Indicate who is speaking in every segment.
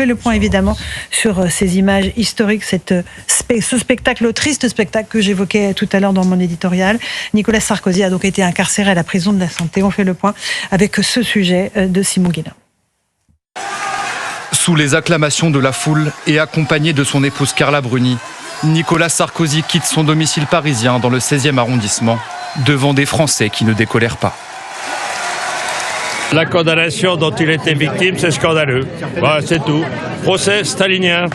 Speaker 1: fait le point évidemment sur ces images historiques, ce spectacle, le triste spectacle que j'évoquais tout à l'heure dans mon éditorial. Nicolas Sarkozy a donc été incarcéré à la prison de la Santé. On fait le point avec ce sujet de Simon Guillain.
Speaker 2: Sous les acclamations de la foule et accompagné de son épouse Carla Bruni, Nicolas Sarkozy quitte son domicile parisien dans le 16e arrondissement, devant des Français qui ne décolèrent pas.
Speaker 3: La condamnation dont il était victime, c'est scandaleux. Voilà, c'est tout. Procès stalinien.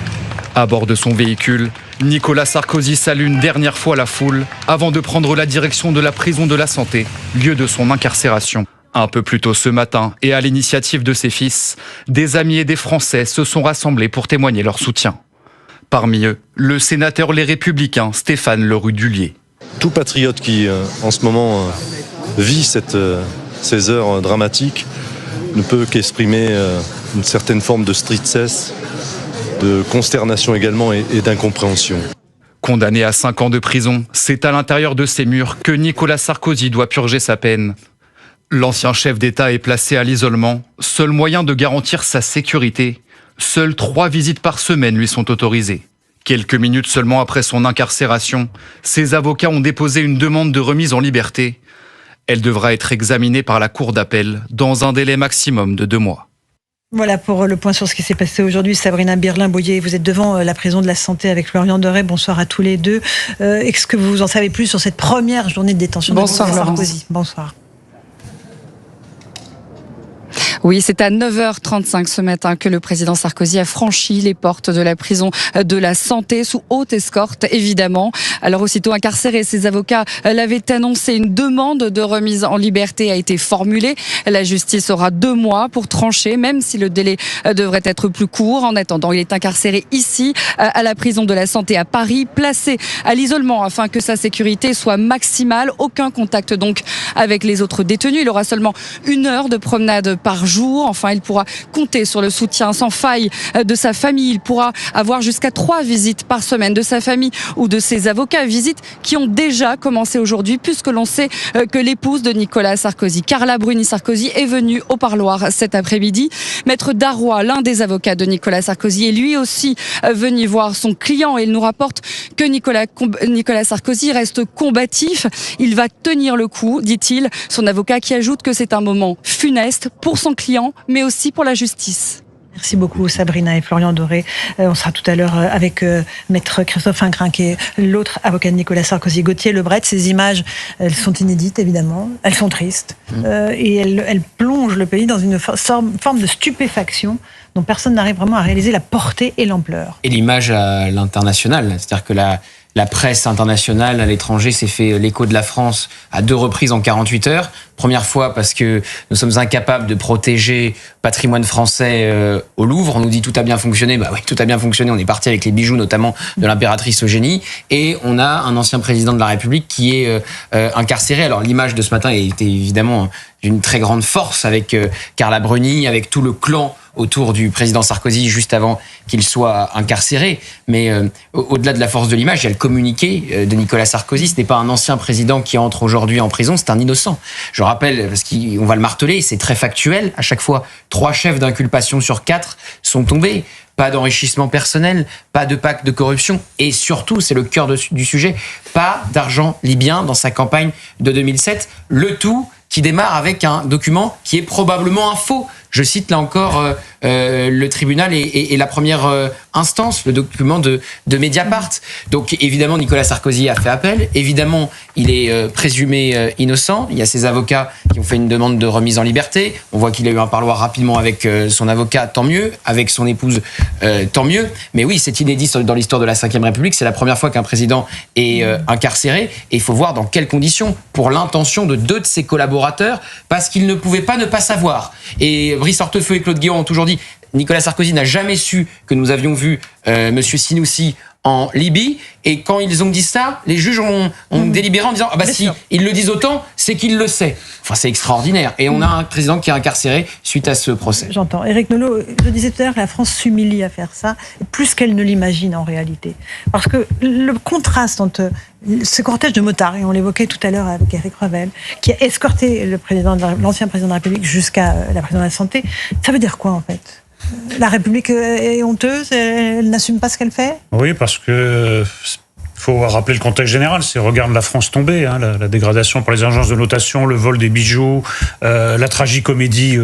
Speaker 2: À bord de son véhicule, Nicolas Sarkozy salue une dernière fois la foule avant de prendre la direction de la prison de la Santé, lieu de son incarcération. Un peu plus tôt ce matin, et à l'initiative de ses fils, des amis et des Français se sont rassemblés pour témoigner leur soutien. Parmi eux, le sénateur Les Républicains, Stéphane Le Rudulier.
Speaker 4: Tout patriote qui, en ce moment, vit ces heures dramatiques, ne peut qu'exprimer une certaine forme de tristesse, de consternation également et d'incompréhension.
Speaker 2: Condamné à 5 ans de prison, c'est à l'intérieur de ces murs que Nicolas Sarkozy doit purger sa peine. L'ancien chef d'État est placé à l'isolement, seul moyen de garantir sa sécurité. Seules 3 visites par semaine lui sont autorisées. Quelques minutes seulement après son incarcération, ses avocats ont déposé une demande de remise en liberté. Elle devra être examinée par la Cour d'appel dans un délai maximum de 2 mois.
Speaker 1: Voilà pour le point sur ce qui s'est passé aujourd'hui. Sabrina Birlin-Boyer, vous êtes devant la prison de la Santé avec Florian Doré. Bonsoir à tous les deux. Est-ce que vous en savez plus sur cette première journée de détention de Nicolas Sarkozy ? Bonsoir.
Speaker 5: Oui, c'est à 9h35 ce matin que le président Sarkozy a franchi les portes de la prison de la Santé sous haute escorte, évidemment. Alors aussitôt incarcéré, ses avocats l'avaient annoncé. Une demande de remise en liberté a été formulée. La justice aura 2 mois pour trancher, même si le délai devrait être plus court. En attendant, il est incarcéré ici, à la prison de la Santé à Paris, placé à l'isolement afin que sa sécurité soit maximale. Aucun contact donc avec les autres détenus. Il aura seulement 1 heure de promenade par jour. Enfin, il pourra compter sur le soutien sans faille de sa famille. Il pourra avoir jusqu'à 3 visites par semaine de sa famille ou de ses avocats. Visites qui ont déjà commencé aujourd'hui, puisque l'on sait que l'épouse de Nicolas Sarkozy, Carla Bruni Sarkozy, est venue au parloir cet après-midi. Maître Darrois, l'un des avocats de Nicolas Sarkozy, est lui aussi venu voir son client. Et il nous rapporte que Nicolas Sarkozy reste combatif. Il va tenir le coup, dit-il. Son avocat qui ajoute que c'est un moment funeste pour son client, mais aussi pour la justice.
Speaker 1: Merci beaucoup Sabrina et Florian Doré. On sera tout à l'heure avec maître Christophe Incrin, qui est l'autre avocat de Nicolas Sarkozy, Gauthier Lebret. Ces images, elles sont inédites évidemment, elles sont tristes et elles plongent le pays dans une forme de stupéfaction dont personne n'arrive vraiment à réaliser la portée et l'ampleur.
Speaker 6: Et l'image à l'international, c'est-à-dire que la presse internationale à l'étranger s'est fait l'écho de la France à 2 reprises en 48 heures. Première fois parce que nous sommes incapables de protéger le patrimoine français au Louvre. On nous dit tout a bien fonctionné. Bah oui, tout a bien fonctionné. On est parti avec les bijoux, notamment de l'impératrice Eugénie. Et on a un ancien président de la République qui est incarcéré. Alors l'image de ce matin était évidemment d'une très grande force avec Carla Bruni, avec tout le clan autour du président Sarkozy juste avant qu'il soit incarcéré. Mais au-delà de la force de l'image, il y a le communiqué de Nicolas Sarkozy. Ce n'est pas un ancien président qui entre aujourd'hui en prison, c'est un innocent. Je rappelle, parce qu'on va le marteler, c'est très factuel. À chaque fois, 3 chefs d'inculpation sur 4 sont tombés. Pas d'enrichissement personnel, pas de pacte de corruption. Et surtout, c'est le cœur du sujet, pas d'argent libyen dans sa campagne de 2007. Le tout qui démarre avec un document qui est probablement un faux. Je cite là encore le tribunal et la première instance, le document de Mediapart. Donc évidemment, Nicolas Sarkozy a fait appel. Évidemment, il est présumé innocent. Il y a ses avocats qui ont fait une demande de remise en liberté. On voit qu'il a eu un parloir rapidement avec son avocat, tant mieux. Avec son épouse, tant mieux. Mais oui, c'est inédit dans l'histoire de la Ve République. C'est la première fois qu'un président est incarcéré. Et il faut voir dans quelles conditions. Pour l'intention de 2 de ses collaborateurs, parce qu'ils ne pouvaient pas ne pas savoir. Et Brice Hortefeux et Claude Guéant ont toujours dit Nicolas Sarkozy n'a jamais su que nous avions vu Monsieur Sinoussi en Libye. Et quand ils ont dit ça, les juges ont délibéré en disant ah bah si ils le disent autant, c'est qu'ils le sait. Enfin, c'est extraordinaire. Et on a un président qui est incarcéré suite à ce procès.
Speaker 1: J'entends. Éric Nolot, je disais tout à l'heure que la France s'humilie à faire ça, plus qu'elle ne l'imagine en réalité. Parce que le contraste entre ce cortège de motards, et on l'évoquait tout à l'heure avec Éric Revel, qui a escorté l'ancien président de la République jusqu'à la prison de la Santé, ça veut dire quoi en fait ? La République est honteuse, elle n'assume pas ce qu'elle fait?
Speaker 7: Oui, parce que faut rappeler le contexte général, c'est regarde la France tomber, hein, la dégradation par les agences de notation, le vol des bijoux, la tragicomédie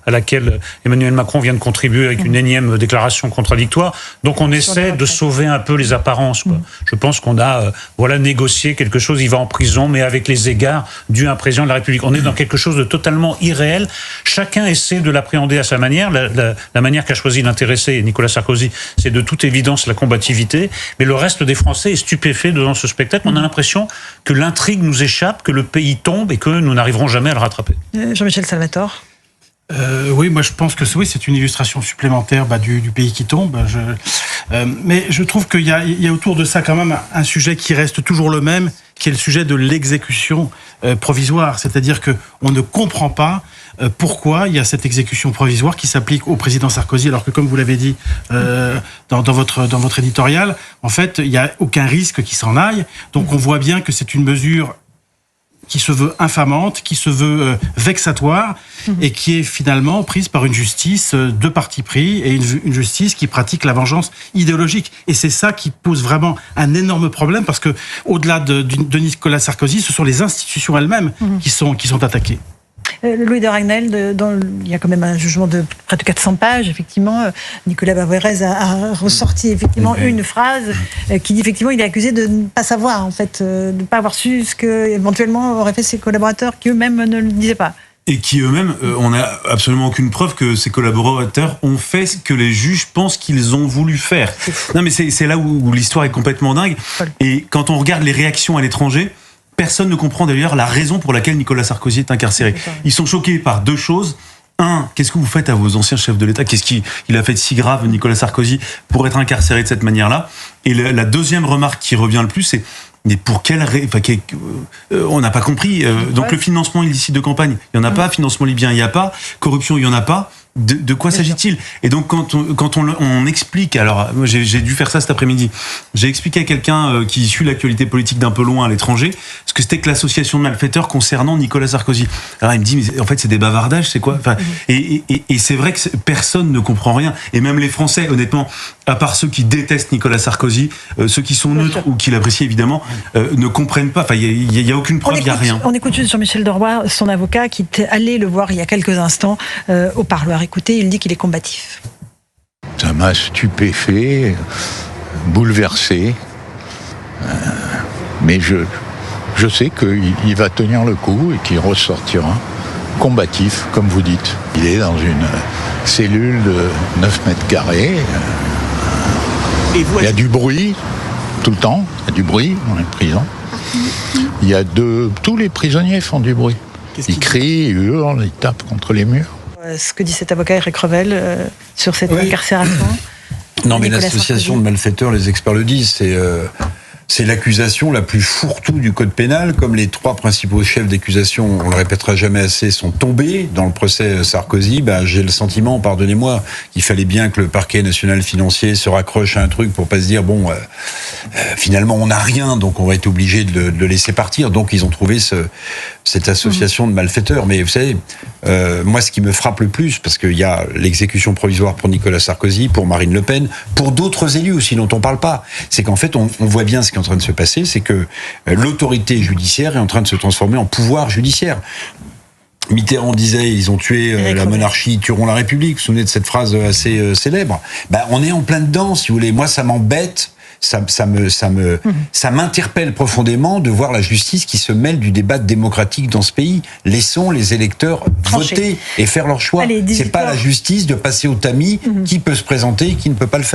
Speaker 7: à laquelle Emmanuel Macron vient de contribuer avec une énième déclaration contradictoire. Donc on essaie de sauver un peu les apparences, quoi. Je pense qu'on a négocié quelque chose, il va en prison, mais avec les égards dus à un président de la République. On est dans quelque chose de totalement irréel. Chacun essaie de l'appréhender à sa manière. La manière qu'a choisi l'intéressé Nicolas Sarkozy, c'est de toute évidence la combativité, mais le reste des Français est stupéfait devant ce spectacle. On a l'impression que l'intrigue nous échappe, que le pays tombe et que nous n'arriverons jamais à le rattraper.
Speaker 1: Jean-Michel Salvatore.
Speaker 8: Oui, moi je pense que c'est une illustration supplémentaire du pays qui tombe. Mais je trouve qu'il y a autour de ça quand même un sujet qui reste toujours le même, qui est le sujet de l'exécution provisoire. C'est-à-dire qu'on ne comprend pas pourquoi il y a cette exécution provisoire qui s'applique au président Sarkozy, alors que, comme vous l'avez dit dans votre éditorial, en fait, il n'y a aucun risque qu'il s'en aille. Donc on voit bien que c'est une mesure qui se veut infamante, qui se veut vexatoire, et qui est finalement prise par une justice de parti pris, et une justice qui pratique la vengeance idéologique. Et c'est ça qui pose vraiment un énorme problème, parce que au-delà de Nicolas Sarkozy, ce sont les institutions elles-mêmes qui sont attaquées.
Speaker 1: Louis de Ragnel, il y a quand même un jugement de près de 400 pages, effectivement. Nicolas Barrérez a ressorti effectivement une phrase qui dit effectivement il est accusé de ne pas savoir, en fait, de ne pas avoir su ce que éventuellement auraient fait ses collaborateurs qui eux-mêmes ne le disaient pas.
Speaker 9: Et qui eux-mêmes, on n'a absolument aucune preuve que ces collaborateurs ont fait ce que les juges pensent qu'ils ont voulu faire. Non, mais c'est là où l'histoire est complètement dingue. Et quand on regarde les réactions à l'étranger, personne ne comprend d'ailleurs la raison pour laquelle Nicolas Sarkozy est incarcéré. Ils sont choqués par deux choses. Un, qu'est-ce que vous faites à vos anciens chefs de l'État? Qu'est-ce qu'il a fait de si grave, Nicolas Sarkozy, pour être incarcéré de cette manière-là? Et la deuxième remarque qui revient le plus, c'est mais pour quelle on n'a pas compris. Donc le financement illicite de campagne, il n'y en a pas. Financement libyen, il n'y a pas. Corruption, il n'y en a pas. De quoi s'agit-il? Et donc quand on explique, alors moi j'ai dû faire ça cet après-midi, j'ai expliqué à quelqu'un qui suit l'actualité politique d'un peu loin à l'étranger ce que c'était que l'association de malfaiteurs concernant Nicolas Sarkozy. Alors il me dit mais en fait c'est des bavardages, c'est quoi? Enfin, et c'est vrai que personne ne comprend rien, et même les Français, honnêtement, à part ceux qui détestent Nicolas Sarkozy, ceux qui sont neutres ou qui l'apprécient évidemment, ne comprennent pas. Enfin, il y a aucune preuve, il y a rien.
Speaker 1: On écoute juste Jean-Michel Deroy, son avocat, qui est allé le voir il y a quelques instants au parloir. Écoutez, il dit qu'il est combatif.
Speaker 10: Ça m'a stupéfait, bouleversé, mais je sais qu'il va tenir le coup et qu'il ressortira combatif, comme vous dites. Il est dans une cellule de 9 mètres carrés. Il y a du bruit tout le temps, il y a du bruit dans les prisons. Il y a tous les prisonniers font du bruit. Ils crient, ils hurlent, ils tapent contre les murs.
Speaker 1: Ce que dit cet avocat Éric Revel sur cette incarcération.
Speaker 11: Non, mais l'association de malfaiteurs, les experts le disent, c'est l'accusation la plus fourre-tout du code pénal. Comme les trois principaux chefs d'accusation, on le répétera jamais assez, sont tombés dans le procès Sarkozy, j'ai le sentiment, pardonnez-moi, qu'il fallait bien que le parquet national financier se raccroche à un truc pour pas se dire finalement on n'a rien, donc on va être obligé de le laisser partir. Donc ils ont trouvé cette association de malfaiteurs. Mais vous savez, moi ce qui me frappe le plus, parce qu'il y a l'exécution provisoire pour Nicolas Sarkozy, pour Marine Le Pen, pour d'autres élus aussi dont on parle pas, c'est qu'en fait on voit bien ce qui est en train de se passer, c'est que l'autorité judiciaire est en train de se transformer en pouvoir judiciaire. Mitterrand disait, ils ont tué la monarchie, ils tueront la République. Vous vous souvenez de cette phrase assez célèbre? On est en plein dedans, si vous voulez. Moi, ça m'embête. Ça m'interpelle profondément de voir la justice qui se mêle du débat démocratique dans ce pays. Laissons les électeurs voter et faire leur choix. C'est pas la justice de passer au tamis qui peut se présenter et qui ne peut pas le faire.